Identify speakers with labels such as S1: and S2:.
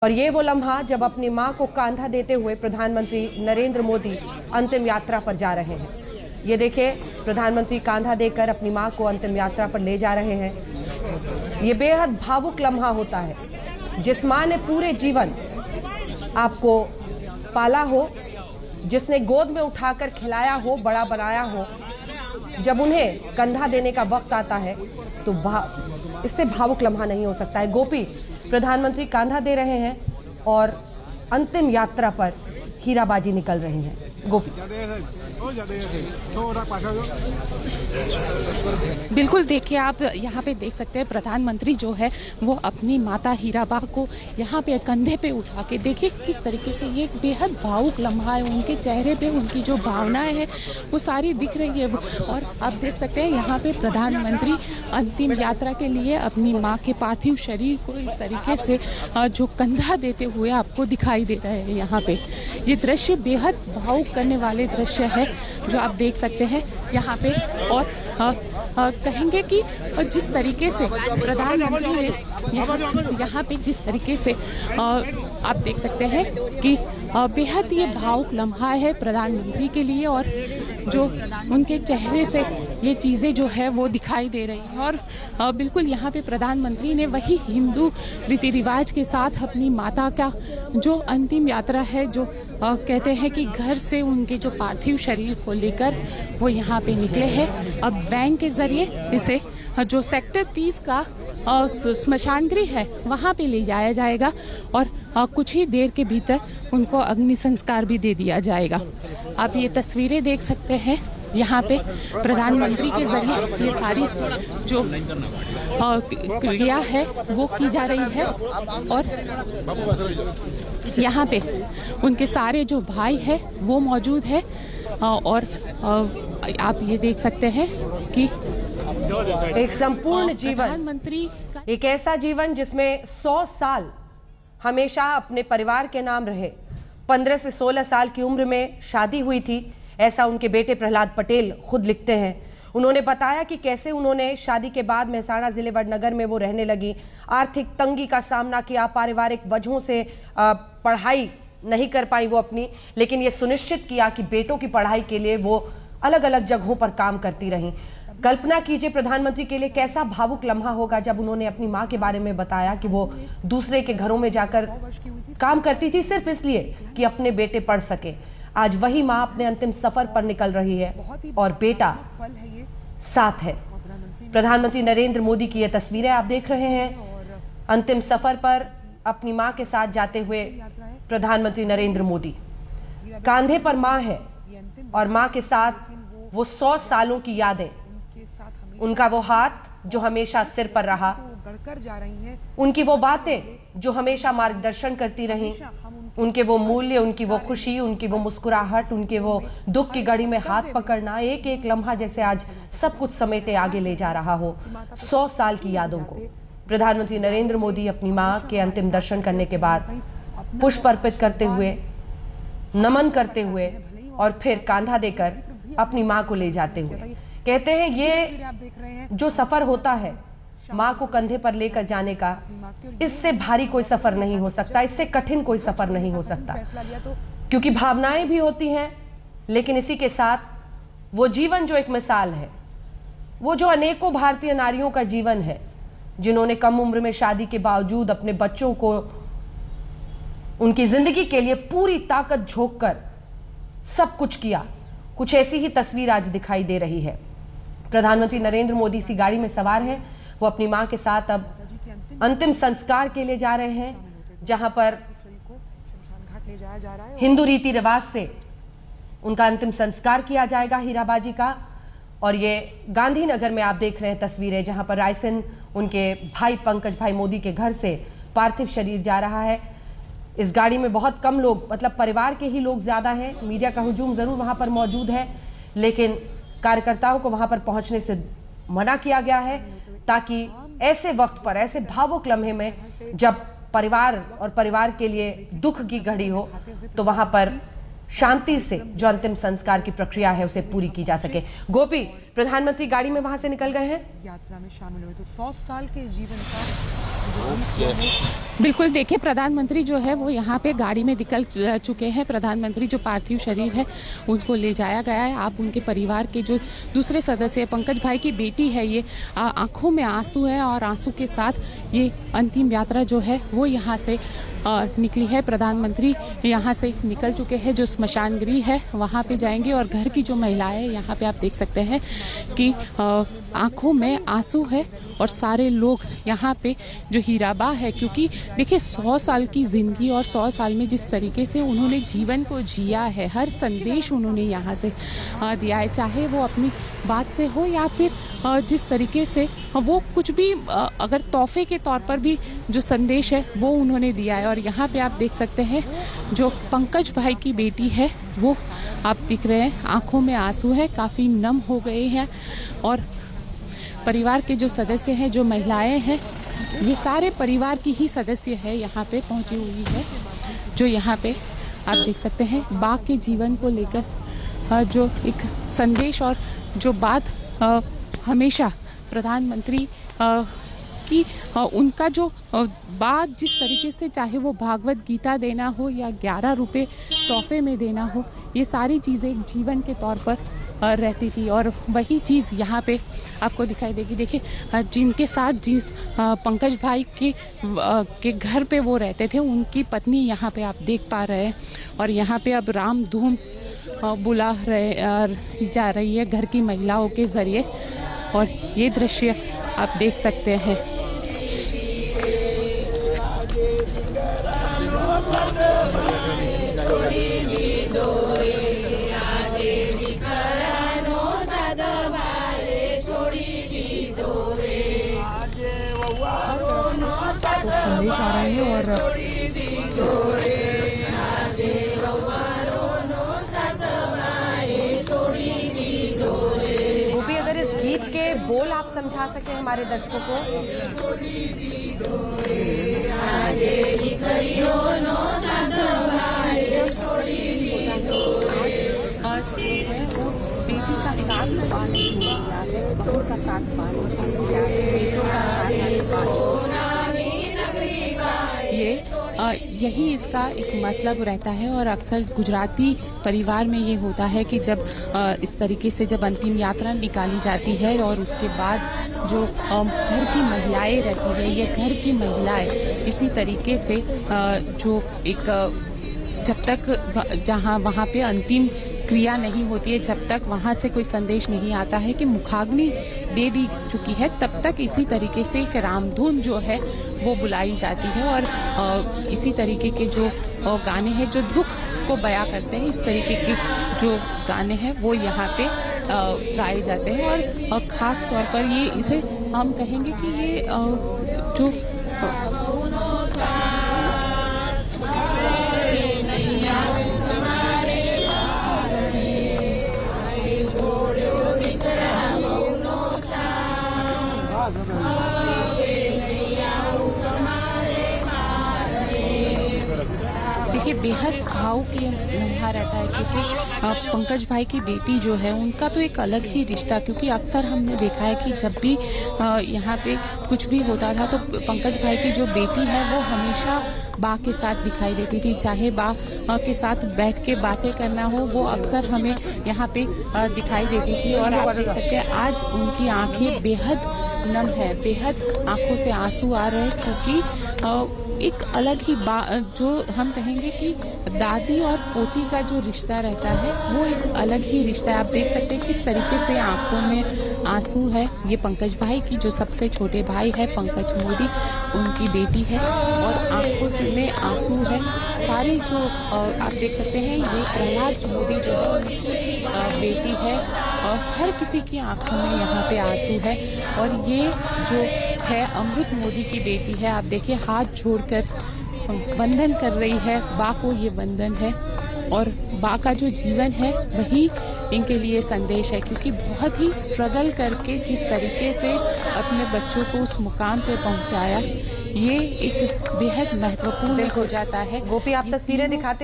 S1: और ये वो लम्हा जब अपनी मां को कांधा देते हुए प्रधानमंत्री नरेंद्र मोदी अंतिम यात्रा पर जा रहे हैं। ये देखिए, प्रधानमंत्री कांधा देकर अपनी मां को अंतिम यात्रा पर ले जा रहे हैं। ये बेहद भावुक लम्हा होता है। जिस मां ने पूरे जीवन आपको पाला हो, जिसने गोद में उठाकर खिलाया हो, बड़ा बनाया हो, जब उन्हें कंधा देने का वक्त आता है तो इससे भावुक लम्हा नहीं हो सकता है। गोपी, प्रधानमंत्री कांधा दे रहे हैं और अंतिम यात्रा पर हीराबाजी निकल रही हैं। गोपी,
S2: बिल्कुल, देखिए आप यहाँ पे देख सकते हैं प्रधानमंत्री जो है वो अपनी माता हीराबा को यहाँ पे कंधे पे उठा के, देखिए किस तरीके से ये बेहद भावुक लम्हा है। उनके चेहरे पे उनकी जो भावनाएं हैं वो सारी दिख रही है। और आप देख सकते हैं यहाँ पे प्रधानमंत्री अंतिम यात्रा के लिए अपनी माँ के पार्थिव शरीर को इस तरीके से जो कंधा देते हुए आपको दिखाई दे रहे हैं। यहाँ पे ये दृश्य बेहद भावुक करने वाले दृश्य है जो आप देख सकते हैं यहाँ पे। और कहेंगे कि जिस तरीके से प्रधानमंत्री ने यहाँ पे जिस तरीके से आप देख सकते हैं कि बेहद ये भावुक लम्हा है प्रधानमंत्री के लिए। और जो उनके चेहरे से ये चीज़ें जो है वो दिखाई दे रही हैं। और बिल्कुल यहाँ पे प्रधानमंत्री ने वही हिंदू रीति रिवाज के साथ अपनी माता का जो अंतिम यात्रा है, जो कहते हैं कि घर से उनके जो पार्थिव शरीर को लेकर वो यहाँ पे निकले हैं। अब वैन के जरिए इसे जो सेक्टर 30 का स्मशान गृह है वहाँ पे ले जाया जाएगा और कुछ ही देर के भीतर उनको अग्नि संस्कार भी दे दिया जाएगा। आप ये तस्वीरें देख सकते हैं, यहाँ पे प्रधानमंत्री के जरिए ये सारी जो क्रिया है वो की जा रही है। और यहाँ पे उनके सारे जो भाई है वो मौजूद है। और आप ये देख सकते हैं कि
S1: एक संपूर्ण जीवन,
S2: प्रधानमंत्री
S1: एक ऐसा जीवन जिसमें 100 साल हमेशा अपने परिवार के नाम रहे। 15 से 16 साल की उम्र में शादी हुई थी, ऐसा उनके बेटे प्रहलाद पटेल खुद लिखते हैं। उन्होंने बताया कि कैसे उन्होंने शादी के बाद मेहसाणा जिले वडनगर में वो रहने लगी, आर्थिक तंगी का सामना किया, पारिवारिक वजहों से पढ़ाई नहीं कर पाई वो अपनी, लेकिन ये सुनिश्चित किया कि बेटों की पढ़ाई के लिए वो अलग अलग जगहों पर काम करती रहीं। कल्पना कीजिए प्रधानमंत्री के लिए कैसा भावुक लम्हा होगा जब उन्होंने अपनी मां के बारे में बताया कि वो दूसरे के घरों में जाकर काम करती थी सिर्फ इसलिए कि अपने बेटे पढ़ सके। आज वही मां अपने अंतिम सफर पर निकल रही है और बेटा साथ है। प्रधानमंत्री नरेंद्र मोदी की ये तस्वीरें आप देख रहे हैं। अंतिम सफर पर अपनी मां के साथ जाते हुए प्रधानमंत्री नरेंद्र मोदी, कांधे पर मां है और मां के साथ वो 100 सालों की यादें, उनका वो हाथ जो हमेशा सिर पर रहा, उनकी वो बातें जो हमेशा मार्गदर्शन करती रहीं, उनके वो मूल्य, उनकी वो खुशी, उनकी वो मुस्कुराहट, उनके वो दुख की घड़ी में हाथ पकड़ना, एक एक लम्हा जैसे आज सब कुछ समेटे आगे ले जा रहा हो। 100 साल की यादों को प्रधानमंत्री नरेंद्र मोदी अपनी मां के अंतिम दर्शन करने के बाद पुष्प अर्पित करते हुए, नमन करते हुए और फिर कांधा देकर अपनी मां को ले जाते हुए कहते हैं ये जो सफर होता है मां को कंधे पर लेकर जाने का, इससे भारी कोई सफर नहीं हो सकता, इससे कठिन कोई सफर नहीं हो सकता, क्योंकि भावनाएं भी होती हैं लेकिन इसी के साथ वो जीवन जो एक मिसाल है, वो जो अनेकों भारतीय नारियों का जीवन है जिन्होंने कम उम्र में शादी के बावजूद अपने बच्चों को उनकी जिंदगी के लिए पूरी ताकत झोंक कर सब कुछ किया। कुछ ऐसी ही तस्वीर आज दिखाई दे रही है। प्रधानमंत्री नरेंद्र मोदी इसी गाड़ी में सवार हैं। वो अपनी मां के साथ अब अंतिम संस्कार के लिए जा रहे हैं, जहां पर हिंदू रीति रिवाज से उनका अंतिम संस्कार किया जाएगा हीराबाजी का। और ये गांधीनगर में आप देख रहे हैं तस्वीरें, जहां पर रायसेन उनके भाई पंकज भाई मोदी के घर से पार्थिव शरीर जा रहा है। इस गाड़ी में बहुत कम लोग, मतलब परिवार के ही लोग ज्यादा हैं। मीडिया का हुजूम जरूर वहां पर मौजूद है, लेकिन कार्यकर्ताओं को वहां पर पहुंचने से मना किया गया है, ताकि ऐसे वक्त पर, ऐसे भावुक लम्हे में जब परिवार और परिवार के लिए दुख की घड़ी हो, तो वहां पर शांति से जो अंतिम संस्कार की प्रक्रिया है उसे पूरी की जा सके। गोपी, प्रधानमंत्री गाड़ी में वहां से निकल गए हैं,
S3: यात्रा में शामिल हुए तो 100 साल के जीवन का जो
S2: बिल्कुल, देखिए प्रधानमंत्री जो है वो यहाँ पे गाड़ी में निकल चुके हैं। प्रधानमंत्री जो पार्थिव शरीर है उनको ले जाया गया है। आप उनके परिवार के जो दूसरे सदस्य पंकज भाई की बेटी है, ये आंखों में आंसू है और आंसू के साथ ये अंतिम यात्रा जो है वो यहाँ से निकली है। प्रधानमंत्री यहाँ से निकल चुके हैं। जो स्मशान गृह है वहाँ पे जाएंगे और घर की जो महिलाएं यहाँ पे आप देख सकते हैं कि आंखों में आंसू है और सारे लोग यहाँ पे जो हीराबा है, क्योंकि देखिए 100 साल की जिंदगी और 100 साल में जिस तरीके से उन्होंने जीवन को जिया है, हर संदेश उन्होंने यहाँ से दिया है, चाहे वो अपनी बात से हो या फिर जिस तरीके से वो कुछ भी अगर तोहफे के तौर पर भी जो संदेश है वो उन्होंने दिया है। और यहाँ पे आप देख सकते हैं जो पंकज भाई की बेटी है वो आप दिख रहे हैं, आंखों में आंसू है, काफ़ी नम हो गए हैं। और परिवार के जो सदस्य हैं, जो महिलाएं हैं, ये सारे परिवार की ही सदस्य है यहाँ पे पहुँची हुई है, जो यहाँ पे आप देख सकते हैं बाघ के जीवन को लेकर जो एक संदेश और जो बात हमेशा प्रधानमंत्री कि उनका जो बात जिस तरीके से, चाहे वो भागवत गीता देना हो या 11 रुपये तोहफे में देना हो, ये सारी चीज़ें एक जीवन के तौर पर रहती थी। और वही चीज़ यहाँ पे आपको दिखाई देगी। देखिए जिनके साथ जिस पंकज भाई के घर पे वो रहते थे, उनकी पत्नी यहाँ पे आप देख पा रहे हैं। और यहाँ पे अब राम धूम बुला जा रही है घर की महिलाओं के ज़रिए, और ये दृश्य आप देख सकते हैं।
S1: संदेश आ रहे हैं और गोपी, अगर इस गीत के बोल आप समझा सके हमारे दर्शकों को।
S2: बेटी का साथ पाने के लिए है, बहू का साथ पाने के लिए है, बेटों का साथ ये यही इसका एक मतलब रहता है। और अक्सर गुजराती परिवार में ये होता है कि जब इस तरीके से जब अंतिम यात्रा निकाली जाती है और उसके बाद जो घर की महिलाएं रहती है, ये घर की महिलाएं इसी तरीके से जो एक जब तक जहाँ वहाँ पे अंतिम क्रिया नहीं होती है, जब तक वहाँ से कोई संदेश नहीं आता है कि मुखाग्नि दे दी चुकी है, तब तक इसी तरीके से एक रामधुन जो है वो बुलाई जाती है। और इसी तरीके के जो गाने हैं जो दुख को बयां करते हैं, इस तरीके के जो गाने हैं वो यहाँ पे गाए जाते हैं। और ख़ास तौर पर ये इसे हम कहेंगे कि ये जो देखिए बेहद भावुक ये लम्हा रहता है, क्योंकि पंकज भाई की बेटी जो है उनका तो एक अलग ही रिश्ता, क्योंकि अक्सर हमने देखा है कि जब भी यहाँ पे कुछ भी होता था तो पंकज भाई की जो बेटी है वो हमेशा बा के साथ दिखाई देती थी। चाहे बा के साथ बैठ के बातें करना हो, वो अक्सर हमें यहाँ पे दिखाई देती थी। और आप देख सकते हैं आज उनकी आंखें बेहद नम है, बेहद आंखों से आंसू आ रहे हैं, क्योंकि एक अलग ही जो हम कहेंगे कि दादी और पोती का जो रिश्ता रहता है वो एक अलग ही रिश्ता है। आप देख सकते हैं किस तरीके से आंखों में आंसू है। ये पंकज भाई की जो सबसे छोटे भाई है पंकज मोदी, उनकी बेटी है और आंखों में आंसू है। सारे जो आप देख सकते हैं ये प्रहलाद मोदी जो है उनकी बेटी है और हर किसी की आंखों में यहाँ पे आंसू है। और ये जो है अमृत मोदी की बेटी है, आप देखिए हाथ जोड़कर वंदन कर रही है, बा को ये वंदन है। और बा का जो जीवन है वही इनके लिए संदेश है, क्योंकि बहुत ही स्ट्रगल करके जिस तरीके से अपने बच्चों को उस मुकाम पे पहुंचाया, ये एक बेहद महत्वपूर्ण हो जाता है।
S1: गोपी, आप तस्वीरें दिखाते